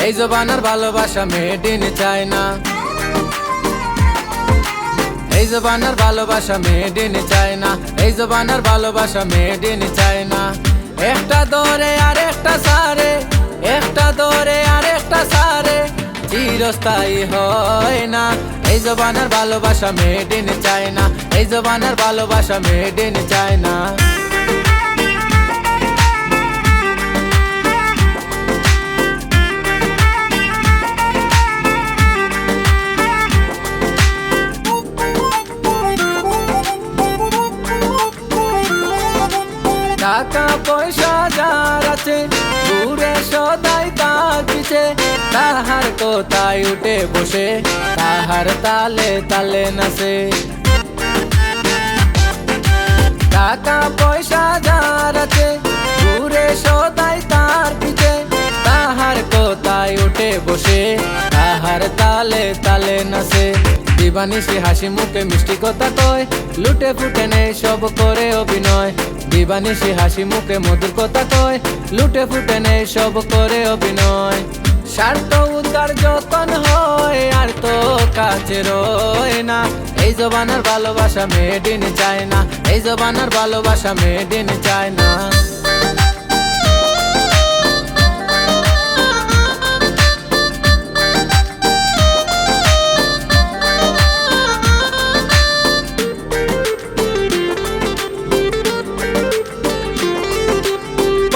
এই জবানার ভালোবাসা made in China, এই জবানার ভালোবাসা মেড ইন চায়না, এই জবানার ভালোবাসা মেড ইন চায়না। একটা দরে আর একটা সারে, একটা দরে আর একটা সারে, চিরস্থায়ী হয় না। এই জবানার ভালোবাসা মেড ইন চায়না, এই জবানার ভালোবাসা মেড ইন চায়না। টাকা পয়সা যার আছে ঘুরে সদাই তার পিছে, তাহার কোথায় উঠে বসে তাহার তালে তালে নাচে। টাকা পয়সা যার আছে ঘুরে সদাই তার পিছে, তাহার কোথায় উঠে বসে তাহার তালে তালে নাচে। দিবানিশি হাসি মুখে মিষ্টি কথা কয়, লুটে ফুটে নেই সব করে অভিনয়। দিবানিশি হাসি মুখে মধুর কথা কয়, লুটে ফুটে নেই সব করে অভিনয়। স্বার্থ উদ্ধার যতন হয় আর তো কাছে রয় না। এই জবানার ভালোবাসা মেড ইন চায়না, এই জবানার ভালোবাসা মেড ইন চায়না।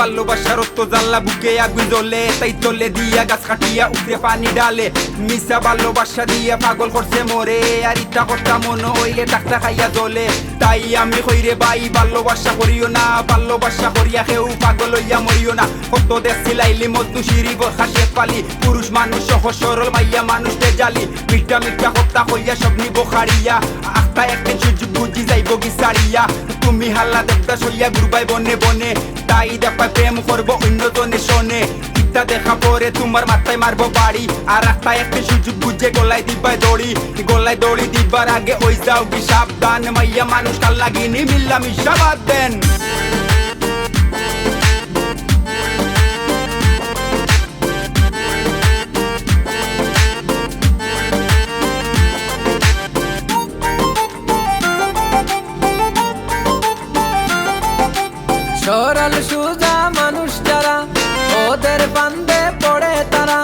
ভালোবাসার তো জানলা বুকে আগুন জ্বলে, তাই চলে দিয়া গাছ কাটিয়া উপরে পানি ডালে। মিশা ভালোবাসা দিয়া পাগল করছে মোরে, আর ইটা কথা মনে হইলে টাকটা খাইয়া জ্বলে। তাই আমি কইরে ভাই ভালোবাসা করিও না, ভালোবাসা করিয়া কেউ পাগল হইয়া মরিও না। কত দেশ সিলাইলি মধু সিঁড়ি বরখা শেখ পালি, পুরুষ মানুষ সহ সরল মাইয়া মানুষ জালি। মিঠা মিঠা কথা কইয়া সব নিব খাড়িয়া, আখটা একদিন সুযোগ বুঝি যাইব গিসারিয়া। তুমি হাল্লা দেবতা সইয়া ঘুরবাই বনে বনে, তাই দেখা প্রেম করবো অন্য জনে শোনে। ইটা দেখা পরে তোমার মাথায় মারবো বাড়ি, আর একটা একটা সুযোগ বুঝে গলায় দিবাই দড়ি। গলায় দড়ি দিবার আগে ওই যাও কি সাবধান, মাইয়া মানুষ কাল লাগিনি মিল্লা মিশা বাদ দেন। সরল সুজা মানুষ যারা, ওদের বান্দে পড়ে তারা।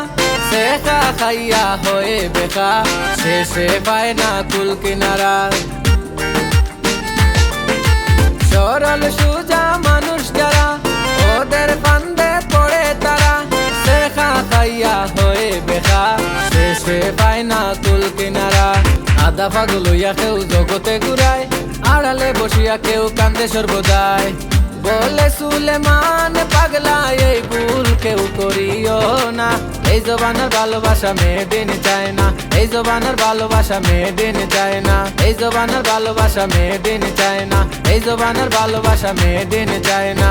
শেখা খাইয়া হয়ে বেকা, শেষে পায় না কুল কিনারা। সরল সুজা মানুষ যারা, ওদের বান্দে পড়ে তারা। শেখা খাইয়া হয়ে বেকা, শেষে পায় না কুল কিনারা। আদা পাগল হইয়া কেউ জগতে ঘুরায়, আড়ালে বসিয়া কেউ কান্দে সর্বদাই। বলে সুলেমান পাগলা এই ভুল কেউ করিও না। এই জবানার ভালোবাসা মেড ইন চায়না, এই জবানার ভালোবাসা মেড ইন চায়না, এই জবানার ভালোবাসা মেড ইন চায়না, এই জবানার ভালোবাসা মেড ইন চায়না।